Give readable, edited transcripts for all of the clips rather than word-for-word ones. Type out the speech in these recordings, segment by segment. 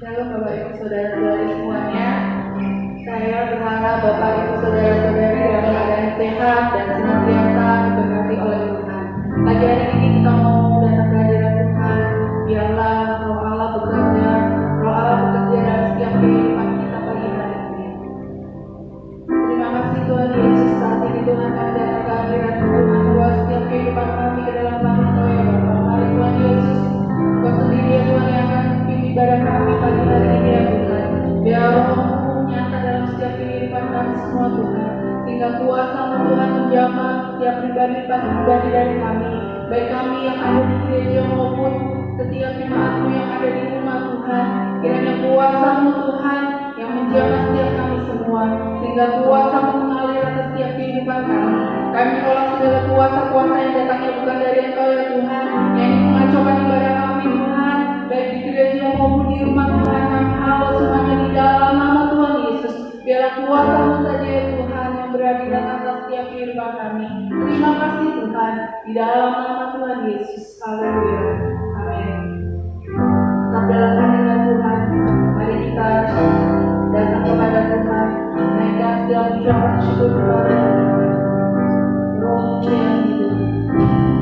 Shalom Bapak Ibu Saudara-saudari semuanya. Saya berharap Bapak Ibu Saudara-saudari dalam keadaan sehat dan senantiasa diberkati oleh Tuhan. Pagi hari ini kita mau datang ke hadirat Tuhan. Biarlah Roh Allah bekerja dalam setiap kehidupan kita pagi hari ini. Terima kasih Tuhan Yesus, saat ini Tuhan kami datang ke hadirat Tuhan, buat setiap kehidupan kami ke dalam tangan Kau ya Bapa. Mari Tuhan Yesus, Kau sendiri ya Tuhan yang akan memimpin ibadah kami pagi hari ini ya Tuhan. Biar Roh-Mu nyata dalam setiap kehidupan kami semua Tuhan, sehingga kuasa-Mu Tuhan menjamah setiap pribadi dari kami, baik kami yang ada di gereja maupun setiap jemaat-Mu yang ada di rumah Tuhan. Kiranya kuasa-Mu Tuhan yang menjamah setiap kami semua, sehingga kuasa-Mu mengalir atas setiap kehidupan kami. Kami menolak segala kuasa-kuasa yang datangnya bukan dari Engkau ya Tuhan, yang ingin mengacaukan ibadah kami Tuhan, baik di gereja maupun di rumah Tuhan. Kami halau semuanya di dalam nama Tuhan Yesus. Biarlah kuasa-Mu saja ya Tuhan yang berada di atas setiap kehidupan kami. Terima kasih Tuhan, di dalam nama Tuhan Yesus. Haleluya. Amin. Tetap dalam hadirat Tuhan, mari kita datang kepada Tuhan, naikkan setiap ucapan syukur kepada Tuhan. Roh yang hidup. Thank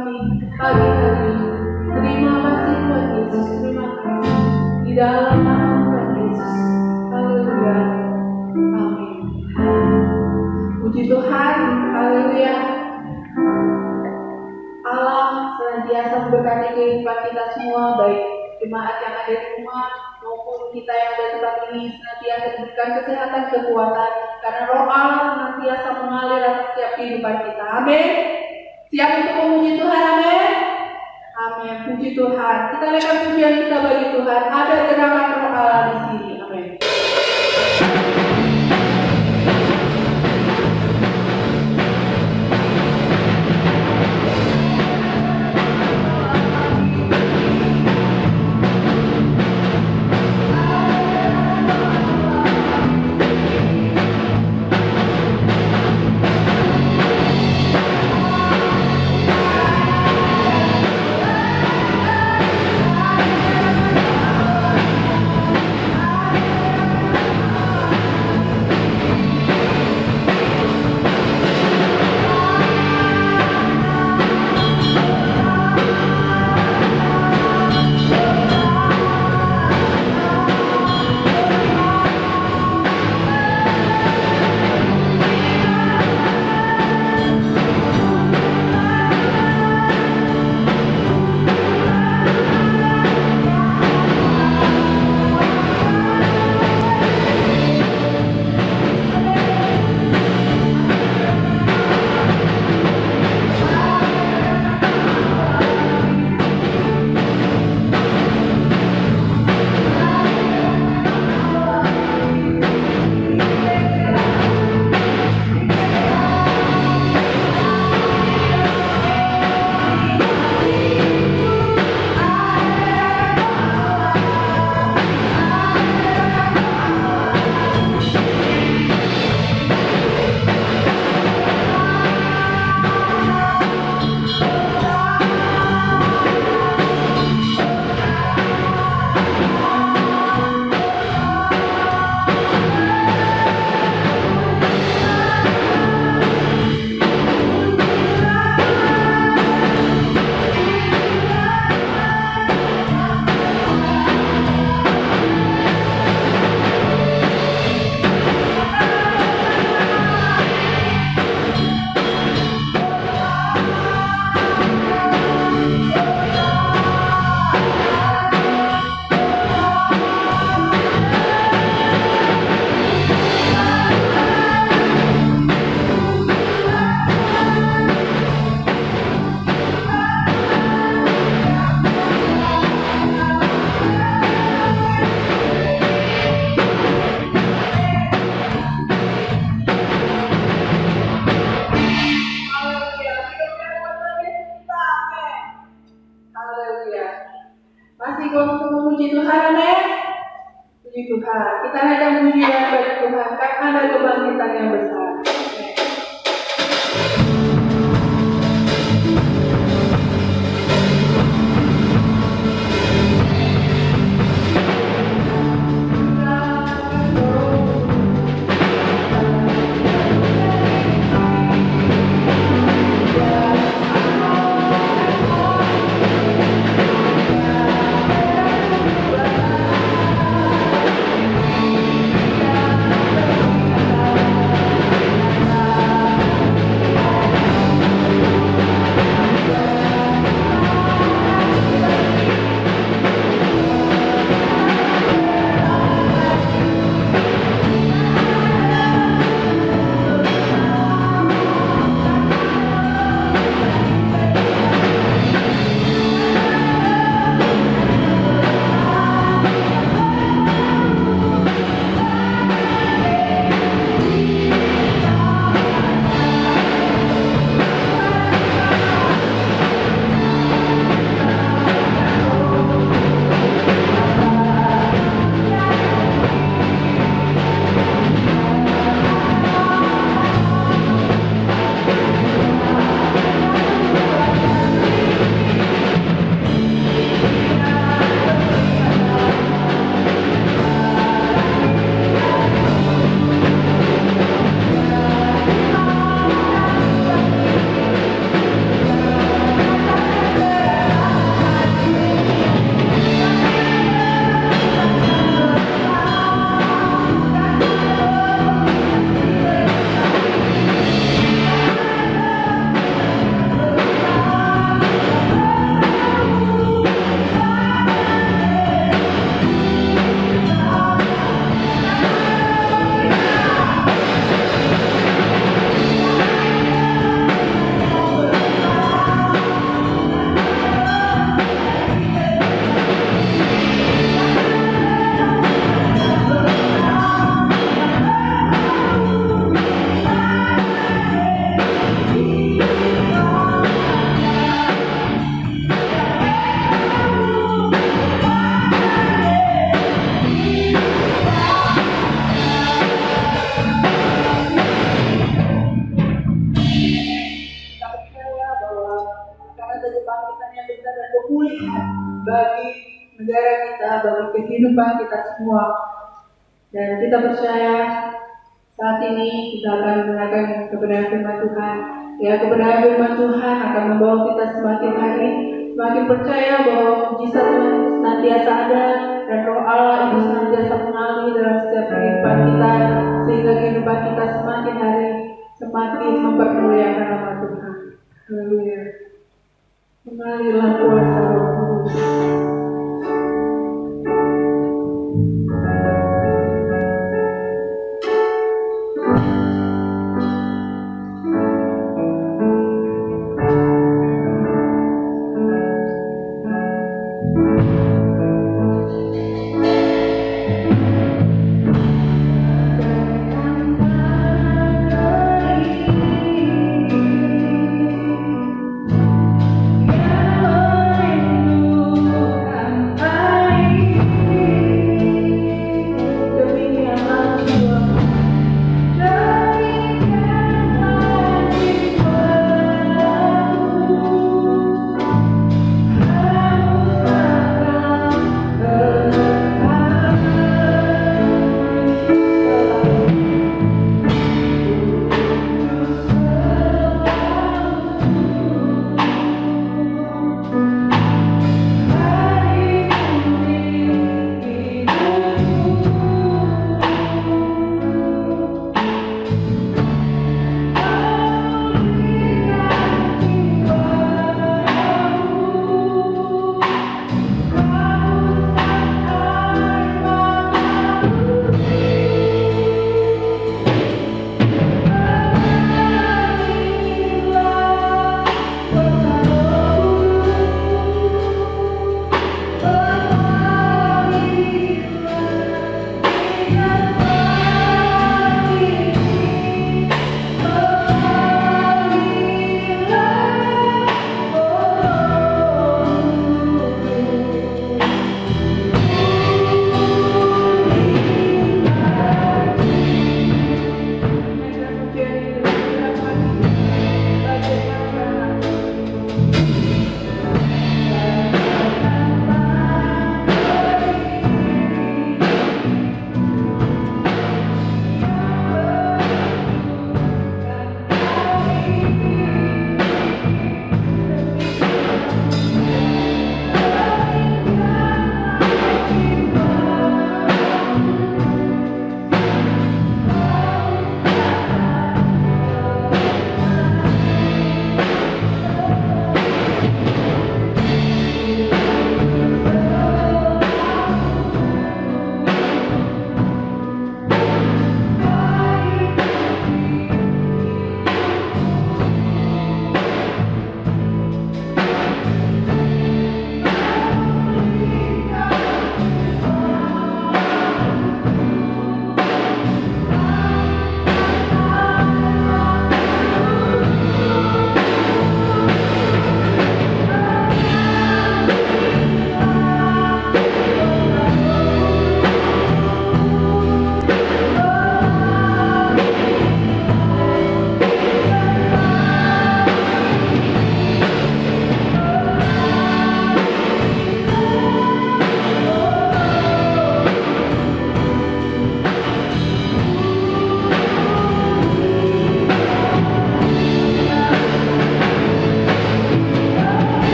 kami pagi hari ini. Terima kasih Tuhan Yesus, terima kasih. Di dalam nama Tuhan Yesus. Haleluya. Amin. Puji Tuhan. Haleluya. Allah senantiasa memberkati kehidupan kita semua, baik jemaat yang ada di rumah maupun kita yang ada di tempat ini, senantiasa diberikan kesehatan, kekuatan, karena Roh Allah senantiasa mengalir atas setiap kehidupan kita. Amin. Siap untuk memuji Tuhan. Amin. Amin. Puji Tuhan. Kita lihat pujian kita bagi Tuhan. Ada gerakan Roh Allah di sini. Amin. Kita hanya memujian bagi Tuhan karena ada kebangkitan yang besar. bagi negara kita, bagi kehidupan kita semua. Dan kita percaya saat ini kita akan mendengarkan kebenaran firman Tuhan. Ya, kebenaran firman Tuhan akan membawa kita semakin hari semakin percaya bahwa mujizat Tuhan itu senantiasa ada dan Roh Allah itu senantiasa mengalir dalam setiap kehidupan kita, sehingga kehidupan kita semakin hari semakin mempermuliakan nama Tuhan. Haleluya. Mengalirlah kuasa Roh Kudus.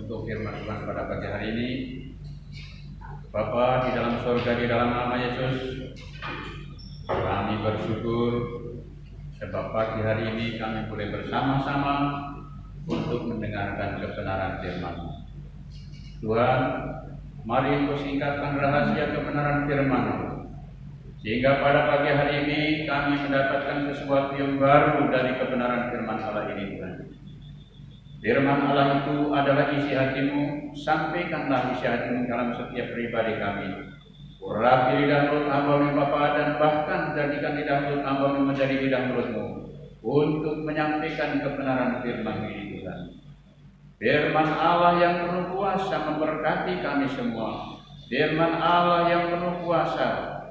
untuk firman Tuhan pada pagi hari ini. Bapa di dalam surga, di dalam nama Yesus, kami bersyukur sebab pagi hari ini kami boleh bersama-sama untuk mendengarkan kebenaran firman-Mu. Tuhan, mari Engkau singkapkan rahasia kebenaran firman-Mu, sehingga pada pagi hari ini kami mendapatkan sesuatu yang baru dari kebenaran firman Allah ini, Tuhan. Firman Allah itu adalah isi hati-Mu, sampaikanlah isi hati-Mu dalam setiap pribadi kami. Urapi lidah mulut hamba-Mu Bapa, dan bahkan jadikan lidah mulut hamba-Mu menjadi lidah mulut-Mu untuk menyampaikan kebenaran firman-Mu ini, Tuhan. Firman Allah yang penuh kuasa memberkati kami semua. Firman Allah yang penuh kuasa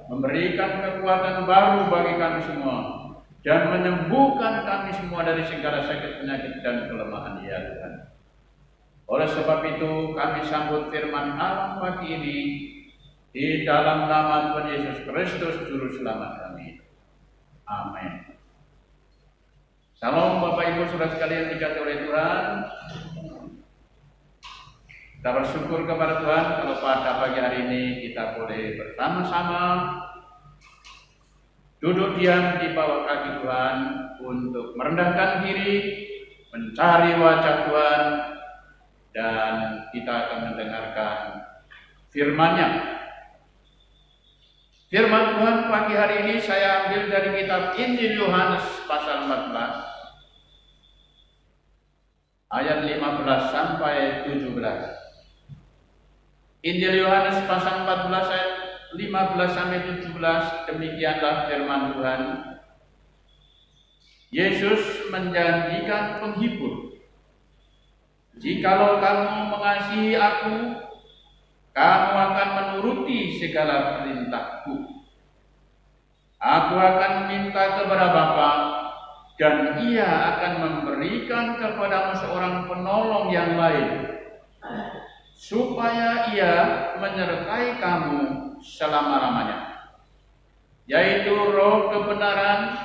memberikan kekuatan baru bagi kami semua dan menyembuhkan kami semua dari segala sakit, penyakit, dan kelemahan, ya Tuhan. Oleh sebab itu kami sambut firman Allah pagi ini di dalam nama Tuhan Yesus Kristus Juru Selamat kami. Amin. Salam Bapak Ibu Saudara sekalian dikasihi oleh Tuhan. Kita bersyukur kepada Tuhan kalau pada pagi hari ini kita boleh bersama-sama duduk diam di bawah kaki Tuhan untuk merendahkan diri, mencari wajah Tuhan, dan kita akan mendengarkan firman-Nya. Firman Tuhan pagi hari ini saya ambil dari kitab Injil Yohanes pasal 14 ayat 15 sampai 17. Injil Yohanes pasal 14 ayat 15 sampai 17, demikianlah firman Tuhan. Yesus menjanjikan penghibur. Jikalau kamu mengasihi aku, kamu akan menuruti segala perintahku. Aku akan meminta kepada Bapa, dan Ia akan memberikan kepadamu seorang penolong yang lain, supaya Ia menyertai kamu selama-lamanya, yaitu Roh kebenaran.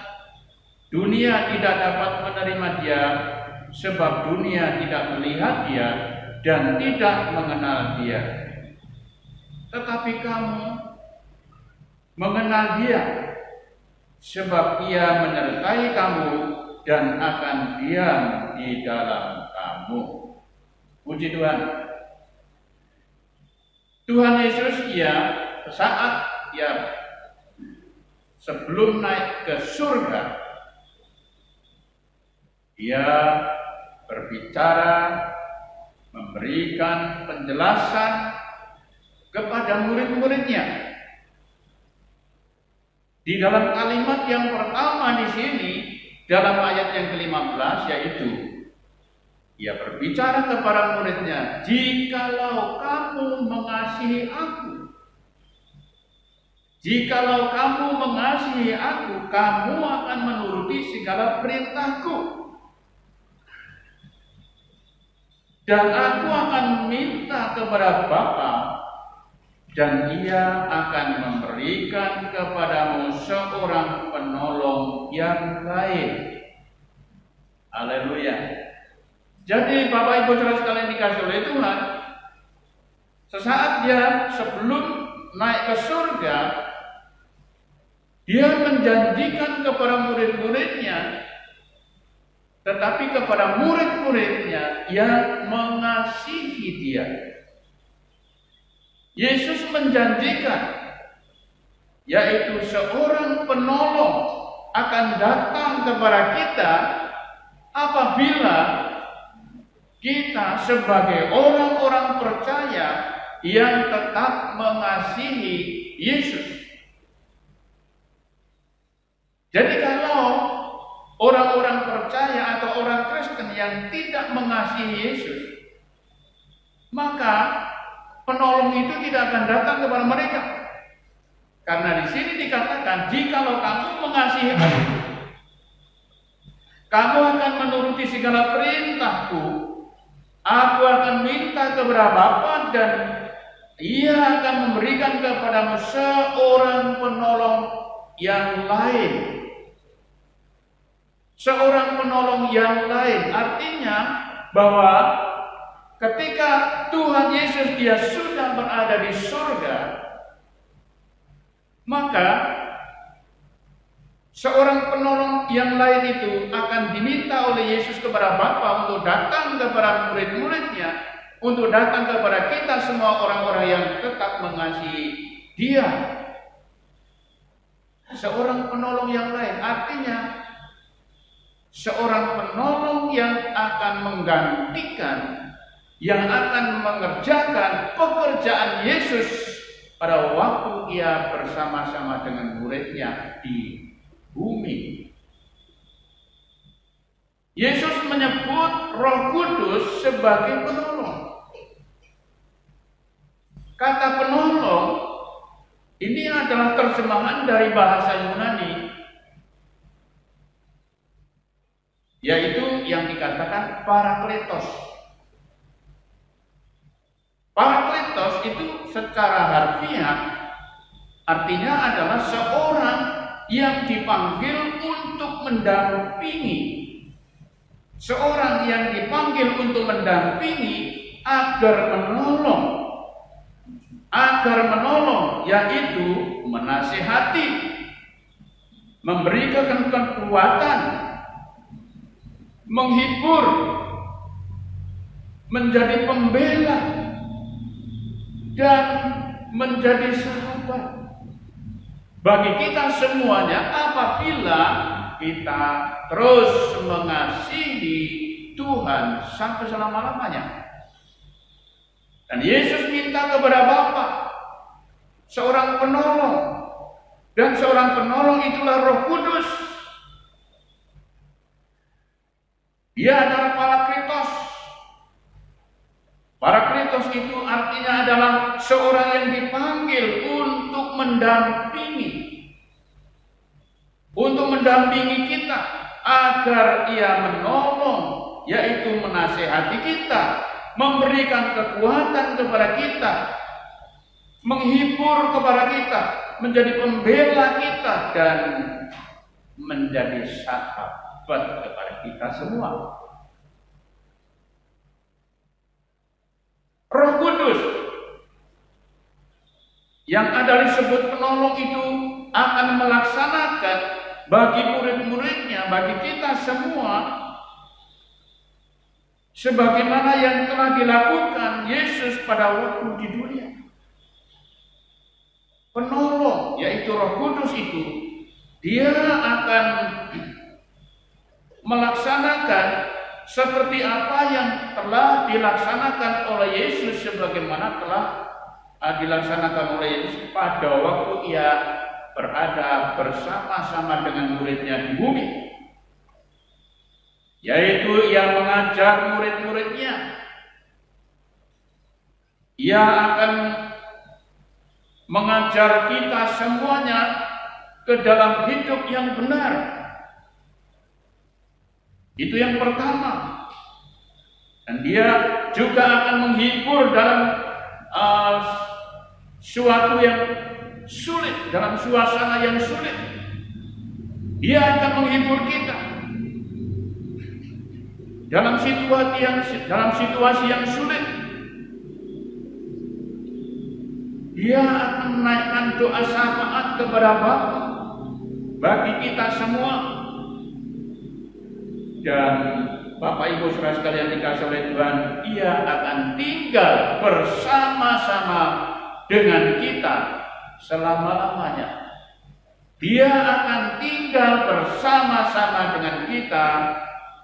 Dunia tidak dapat menerima Dia, sebab dunia tidak melihat Dia dan tidak mengenal Dia. Tetapi kamu mengenal Dia, sebab Ia menyertai kamu dan akan diam di dalam kamu. Puji Tuhan. Tuhan Yesus saat sebelum naik ke surga, Ia berbicara, memberikan penjelasan kepada murid-muridnya. Di dalam kalimat yang pertama di sini, dalam ayat yang ke-15, yaitu Ia berbicara kepada muridnya, jikalau kamu mengasihi aku, jikalau kamu mengasihi aku, kamu akan menuruti segala perintahku. Dan aku akan minta kepada Bapa, dan Ia akan memberikan kepadamu seorang penolong yang lain. Haleluya. Jadi Bapak Ibu Saudara sekalian dikasihi oleh Tuhan, sesaat Dia sebelum naik ke surga, Dia menjanjikan kepada murid-muridnya, tetapi kepada murid-muridnya yang mengasihi Dia. Yesus menjanjikan, yaitu seorang penolong akan datang kepada kita apabila kita sebagai orang-orang percaya yang tetap mengasihi Yesus. Jadi kalau orang-orang percaya atau orang Kristen yang tidak mengasihi Yesus, maka penolong itu tidak akan datang kepada mereka. Karena di sini dikatakan, jikalau kamu mengasihi aku, kamu akan menuruti segala perintahku. Aku akan minta kepada Bapa, dan Ia akan memberikan kepadamu seorang penolong yang lain. Seorang penolong yang lain artinya bahwa ketika Tuhan Yesus Dia sudah berada di surga, maka seorang penolong yang lain itu akan diminta oleh Yesus kepada Bapa untuk datang kepada murid-muridnya, untuk datang kepada kita semua orang-orang yang tetap mengasihi Dia. Seorang penolong yang lain artinya seorang penolong yang akan menggantikan, yang akan mengerjakan pekerjaan Yesus pada waktu Ia bersama-sama dengan muridnya di bumi. Yesus menyebut Roh Kudus sebagai penolong. Kata penolong ini adalah terjemahan dari bahasa Yunani, yaitu yang dikatakan parakletos. Parakletos itu secara harfiah artinya adalah seorang yang dipanggil untuk mendampingi. Seorang yang dipanggil untuk mendampingi agar menolong, yaitu menasihati, memberikan kekuatan, menghibur, menjadi pembela, dan menjadi sahabat bagi kita semuanya apabila kita terus mengasihi Tuhan sampai selama-lamanya. Dan Yesus minta kepada Bapa seorang penolong, dan seorang penolong itulah Roh Kudus. Dia adalah parakletos. Parakletos itu artinya adalah seorang yang dipanggil untuk mendampingi kita agar Ia menolong, yaitu menasihati kita, memberikan kekuatan kepada kita, menghibur kepada kita, menjadi pembela kita, dan menjadi sahabat kepada kita semua. Roh Kudus yang ada disebut penolong itu akan melaksanakan bagi murid-muridnya, bagi kita semua, sebagaimana yang telah dilakukan Yesus pada waktu di dunia. Penolong, yaitu Roh Kudus itu, Dia akan melaksanakan seperti apa yang telah dilaksanakan oleh Yesus, sebagaimana telah dilaksanakan oleh Yesus pada waktu Ia berada bersama-sama dengan muridnya di bumi, yaitu Ia mengajar murid-muridnya. Ia akan mengajar kita semuanya ke dalam hidup yang benar. Itu yang pertama. Dan Dia juga akan menghibur dalam suatu yang sulit, dalam suasana yang sulit. Dia akan menghibur kita dalam situasi yang sulit. Dia akan menaikkan doa syafaat kepada Bapa bagi kita semua. Dan Bapak Ibu saudara sekalian dikasihi oleh Tuhan, Ia akan tinggal bersama-sama dengan kita selama-lamanya. Dia akan tinggal bersama-sama dengan kita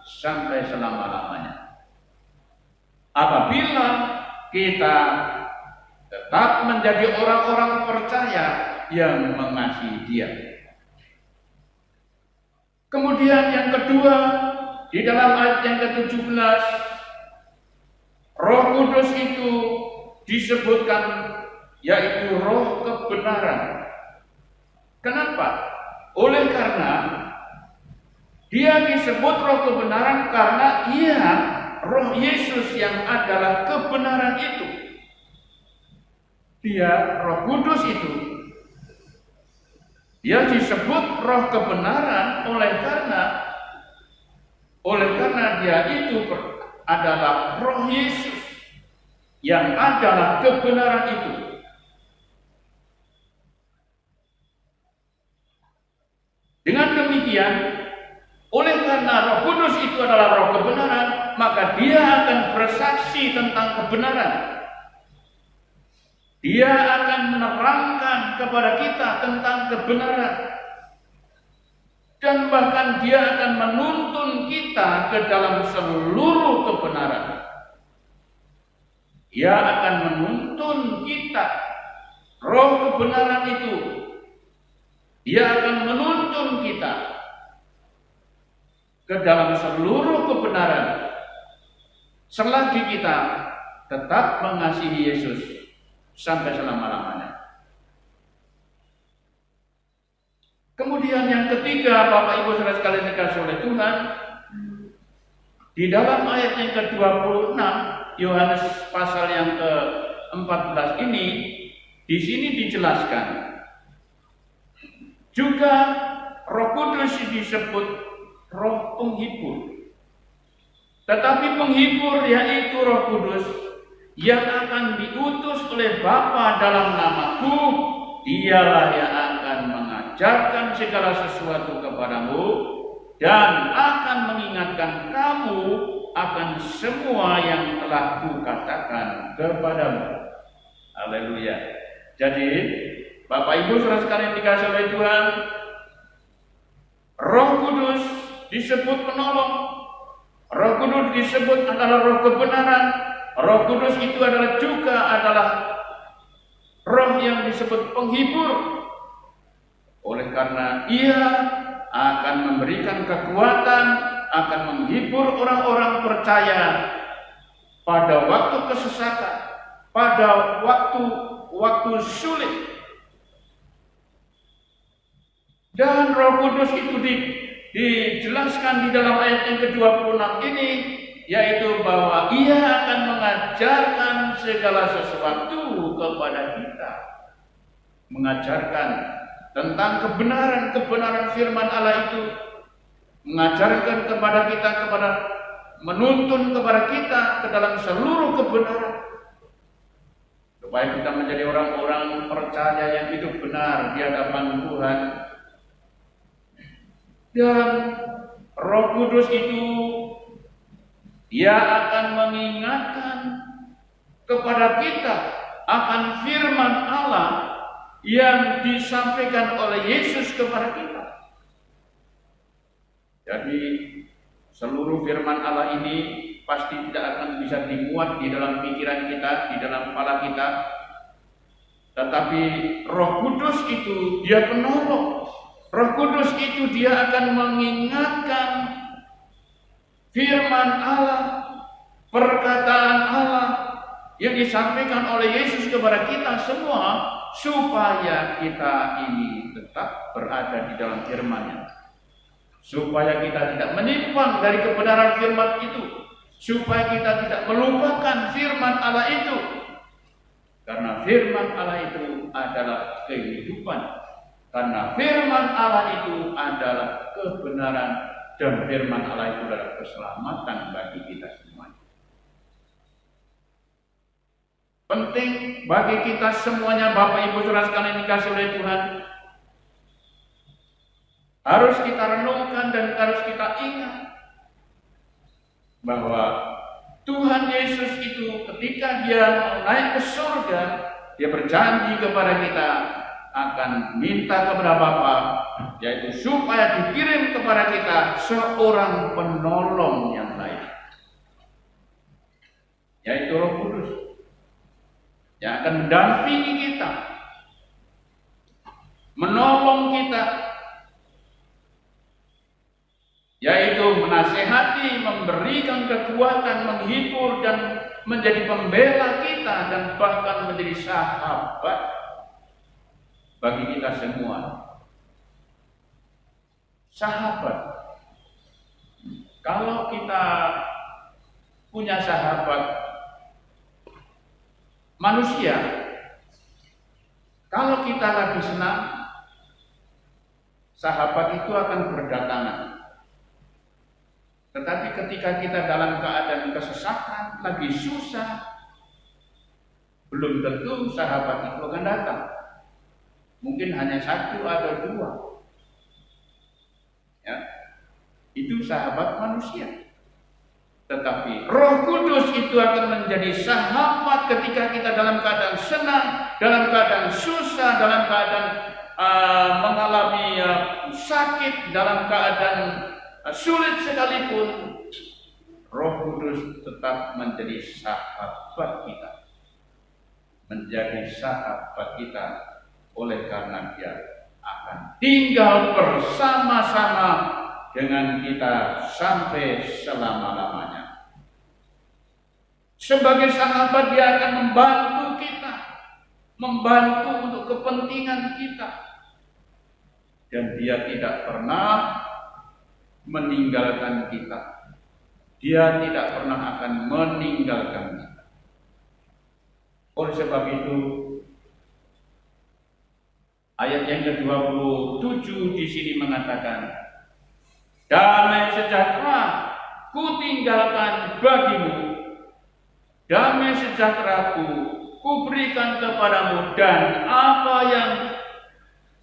sampai selama-lamanya. Apabila kita tetap menjadi orang-orang percaya yang mengasihi Dia. Kemudian yang kedua, di dalam ayat yang ke-17, Roh Kudus itu disebutkan yaitu Roh kebenaran. Kenapa? Oleh karena Dia disebut Roh kebenaran karena Ia, Roh Yesus yang adalah kebenaran itu. Dia, Roh Kudus itu, Dia disebut Roh kebenaran oleh karena Dia itu adalah Roh Yesus yang adalah kebenaran itu. Dengan demikian kebenaran. Dia akan menerangkan kepada kita tentang kebenaran. Dan bahkan dia akan menuntun kita ke dalam seluruh kebenaran. Dia akan menuntun kita, roh kebenaran itu. Dia akan menuntun kita ke dalam seluruh kebenaran. Selagi kita tetap mengasihi Yesus sampai selama-lamanya. Kemudian yang ketiga, Bapak Ibu Saudara sekalian dikasihi oleh Tuhan, di dalam ayat yang ke-26 Yohanes pasal yang ke-14 ini, di sini dijelaskan juga Roh Kudus disebut Roh Penghibur. Tetapi penghibur yaitu Roh Kudus yang akan diutus oleh Bapa dalam namaku, dialah yang akan mengajarkan segala sesuatu kepadamu dan akan mengingatkan kamu akan semua yang telah kukatakan kepadamu. Haleluya. Jadi, Bapak Ibu Saudara sekalian dikasihi oleh Tuhan, Roh Kudus disebut penolong. Roh Kudus disebut adalah roh kebenaran. Roh Kudus itu adalah roh yang disebut penghibur. Oleh karena ia akan memberikan kekuatan, akan menghibur orang-orang percaya pada waktu kesesatan, pada waktu sulit. Dan Roh Kudus itu dijelaskan di dalam ayat yang ke-26 ini, yaitu bahwa ia akan mengajarkan segala sesuatu kepada kita. Mengajarkan tentang kebenaran firman Allah itu, mengajarkan kepada kita, menuntun kepada kita ke dalam seluruh kebenaran, supaya kita menjadi orang-orang percaya yang hidup benar di hadapan Tuhan. Dan Roh Kudus itu dia akan mengingatkan kepada kita akan firman Allah yang disampaikan oleh Yesus kepada kita. Jadi seluruh firman Allah ini pasti tidak akan bisa dimuat di dalam pikiran kita, di dalam kepala kita. Tetapi Roh Kudus itu dia penolong. Roh Kudus itu dia akan mengingatkan firman Allah, perkataan Allah yang disampaikan oleh Yesus kepada kita semua, supaya kita ini tetap berada di dalam firman-Nya. Supaya kita tidak menyimpang dari kebenaran firman itu, supaya kita tidak melupakan firman Allah itu. Karena firman Allah itu adalah kehidupan. Karena firman Allah itu adalah kebenaran, dan firman Allah itu adalah keselamatan bagi kita semuanya. Penting bagi kita semuanya, Bapak Ibu Saudara sekalian dikasihi oleh Tuhan, harus kita renungkan dan harus kita ingat bahwa Tuhan Yesus itu ketika dia naik ke surga, dia berjanji kepada kita akan minta kepada Bapa, yaitu supaya dikirim kepada kita seorang penolong yang lain, yaitu Roh Kudus, yang akan mendampingi kita, menolong kita, yaitu menasehati, memberikan kekuatan, menghibur, dan menjadi pembela kita, dan bahkan menjadi sahabat bagi kita semua. Sahabat. Kalau kita punya sahabat manusia, kalau kita lagi senang, sahabat itu akan berdatangan. Tetapi ketika kita dalam keadaan kesesatan, lagi susah, belum tentu sahabat itu akan datang. Mungkin hanya satu atau dua. Ya, itu sahabat manusia. Tetapi Roh Kudus itu akan menjadi sahabat ketika kita dalam keadaan senang, dalam keadaan susah, dalam keadaan mengalami sakit, dalam keadaan sulit sekalipun. Roh Kudus tetap menjadi sahabat kita, menjadi sahabat kita, oleh karena Dia akan tinggal bersama-sama dengan kita sampai selama-lamanya. Sebagai sahabat Dia akan membantu kita, membantu untuk kepentingan kita, dan Dia tidak pernah meninggalkan kita. Dia tidak pernah akan meninggalkan kita. Oleh sebab itu, ayat yang ke-27 di sini mengatakan, damai sejahtera ku tinggalkan bagimu, damai sejahteraku ku berikan kepadamu, dan apa yang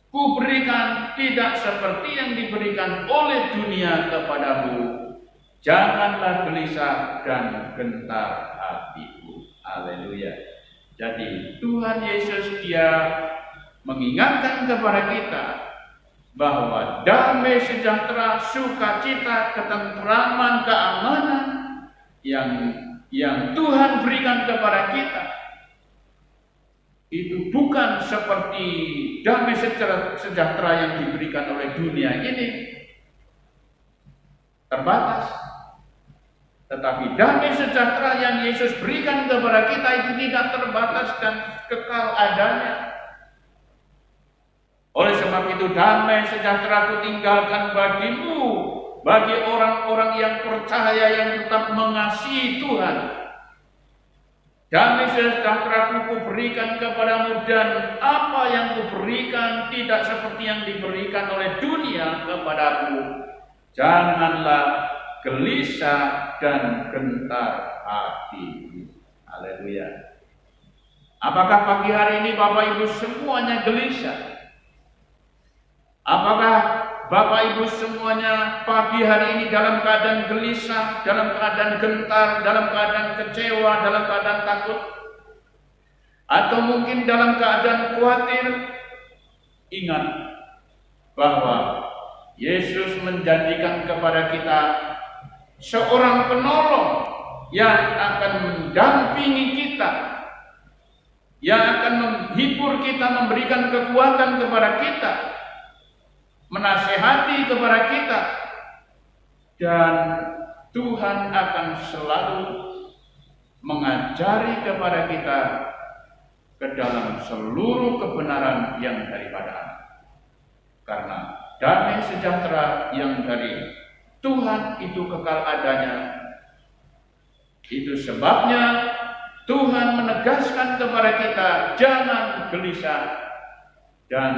ku berikan tidak seperti yang diberikan oleh dunia kepadamu. Janganlah gelisah dan gentar hatimu. Haleluya. Jadi Tuhan Yesus Dia mengingatkan kepada kita bahwa damai sejahtera, sukacita, ketentraman, keamanan yang Tuhan berikan kepada kita itu bukan seperti damai sejahtera yang diberikan oleh dunia ini, terbatas. Tetapi damai sejahtera yang Yesus berikan kepada kita itu tidak terbatas dan kekal adanya. Oleh sebab itu, damai sejahtera ku tinggalkan bagimu, bagi orang-orang yang percaya, yang tetap mengasihi Tuhan. Damai sejahtera ku berikan kepadamu, dan apa yang ku berikan tidak seperti yang diberikan oleh dunia kepadamu. Janganlah gelisah dan gentar hati. Haleluya. Apakah pagi hari ini Bapak Ibu semuanya gelisah? Apakah Bapak Ibu semuanya pagi hari ini dalam keadaan gelisah, dalam keadaan gentar, dalam keadaan kecewa, dalam keadaan takut? Atau mungkin dalam keadaan khawatir? Ingat bahwa Yesus menjanjikan kepada kita seorang penolong yang akan mendampingi kita, yang akan menghibur kita, memberikan kekuatan kepada kita, menasehati kepada kita, dan Tuhan akan selalu mengajari kepada kita ke dalam seluruh kebenaran yang daripada Allah. Karena damai sejahtera yang dari Tuhan itu kekal adanya. Itu sebabnya Tuhan menegaskan kepada kita, jangan gelisah dan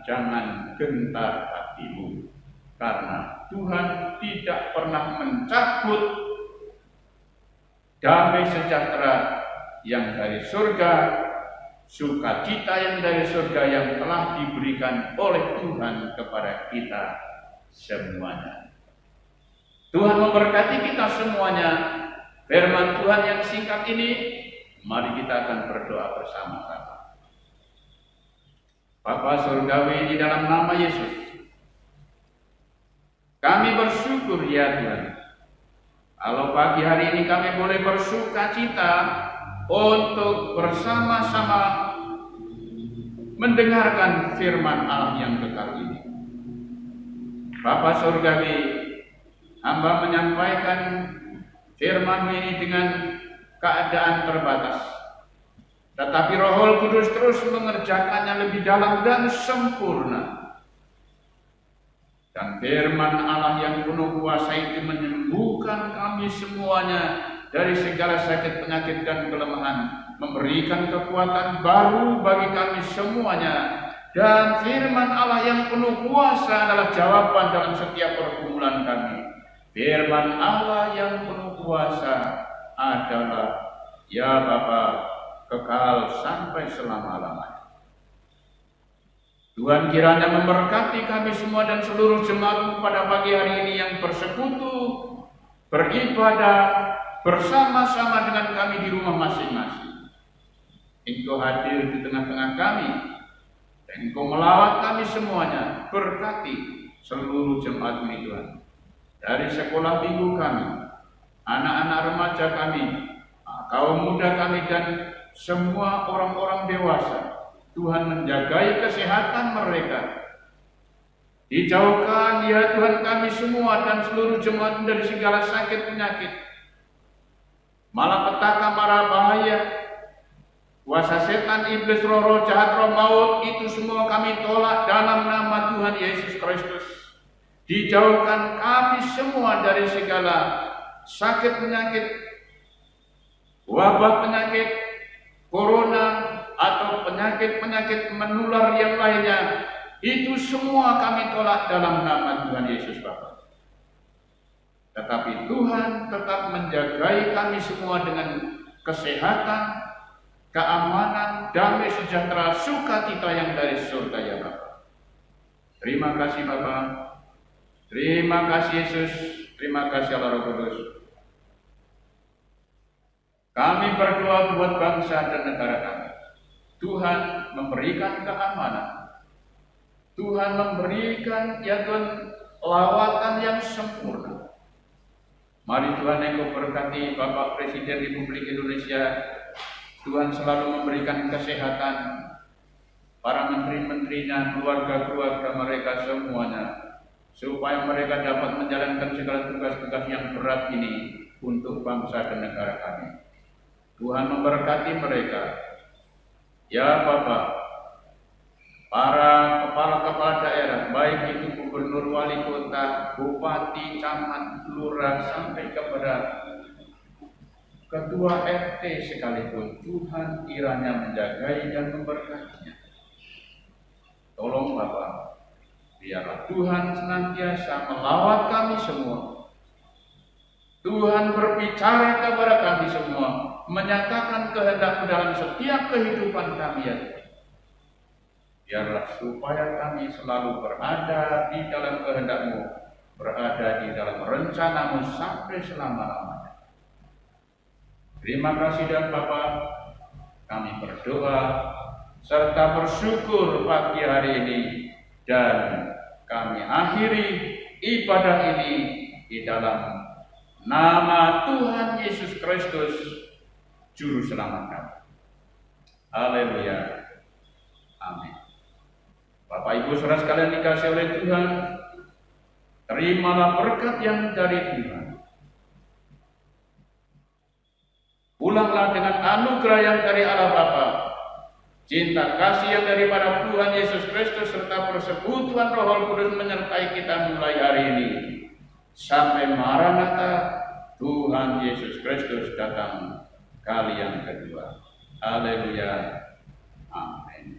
jangan gentar hatimu. Karena Tuhan tidak pernah mencabut damai sejahtera yang dari surga, sukacita yang dari surga yang telah diberikan oleh Tuhan kepada kita semuanya. Tuhan memberkati kita semuanya. Firman Tuhan yang singkat ini, mari kita akan berdoa bersama-sama. Bapa Surgawi, di dalam nama Yesus, kami bersyukur ya Tuhan, kalau pagi hari ini kami boleh bersukacita untuk bersama-sama mendengarkan firman Allah yang kekal ini. Bapa Surgawi, hamba menyampaikan firman ini dengan keadaan terbatas. Tetapi Roh Kudus terus mengerjakannya lebih dalam dan sempurna. Dan firman Allah yang penuh kuasa itu menyembuhkan kami semuanya dari segala sakit, penyakit, dan kelemahan. Memberikan kekuatan baru bagi kami semuanya. Dan firman Allah yang penuh kuasa adalah jawaban dalam setiap pergumulan kami. Firman Allah yang penuh kuasa adalah ya Bapa, kekal sampai selama-lamanya. Tuhan kiranya memberkati kami semua dan seluruh jemaat pada pagi hari ini yang bersekutu beribadah bersama-sama dengan kami di rumah masing-masing. Engkau hadir di tengah-tengah kami, dan Engkau melawat kami semuanya. Berkati seluruh jemaat ini Tuhan, dari sekolah minggu kami, anak-anak remaja kami, kaum muda kami, dan semua orang-orang dewasa. Tuhan menjagai kesehatan mereka. Dijauhkan ya Tuhan kami semua dan seluruh jemaat dari segala sakit penyakit, malapetaka, mara bahaya, kuasa setan, iblis, roh-roh jahat, roh maut, itu semua kami tolak dalam nama Tuhan Yesus Kristus. Dijauhkan kami semua dari segala sakit penyakit, wabah penyakit, corona, atau penyakit-penyakit menular yang lainnya. Itu semua kami tolak dalam nama Tuhan Yesus Bapa. Tetapi Tuhan tetap menjagai kami semua dengan kesehatan, keamanan, damai sejahtera, sukacita yang dari surga ya Bapa. Terima kasih Bapa. Terima kasih Yesus. Terima kasih Allah Roh Kudus. Kami berdoa buat bangsa dan negara kami. Tuhan memberikan keamanan. Tuhan memberikan ya Tuhan lawatan yang sempurna. Mari Tuhan Engkau berkati Bapak Presiden Republik Indonesia. Tuhan selalu memberikan kesehatan para menteri-menterinya, keluarga-keluarga mereka semuanya, supaya mereka dapat menjalankan segala tugas-tugas yang berat ini untuk bangsa dan negara kami. Tuhan memberkati mereka. Ya Bapak, para kepala-kepala daerah, baik itu gubernur, wali kota, bupati, camat, lurah, sampai kepada ketua RT sekalipun, Tuhan kiranya menjagai dan memberkatinya. Tolong Bapak, biarlah Tuhan senantiasa melawat kami semua. Tuhan berbicara kepada kami semua, menyatakan kehendak-Mu dalam setiap kehidupan kami ya Tuhan. Biarlah supaya kami selalu berada di dalam kehendak-Mu, berada di dalam rencana-Mu sampai selama-lamanya. Terima kasih dan Bapa, kami berdoa serta bersyukur pagi hari ini, dan kami akhiri ibadah ini di dalam nama Tuhan Yesus Kristus, Juru Selamat kami. Haleluya. Amin. Bapak Ibu Saudara sekalian dikasihi oleh Tuhan, terimalah berkat yang dari Tuhan. Pulanglah dengan anugerah yang dari Allah Bapa, cinta kasih yang daripada Tuhan Yesus Kristus, serta persekutuan Roh Kudus menyertai kita mulai hari ini sampai Maranatha, Tuhan Yesus Kristus datang kali yang kedua. Haleluya. Amin.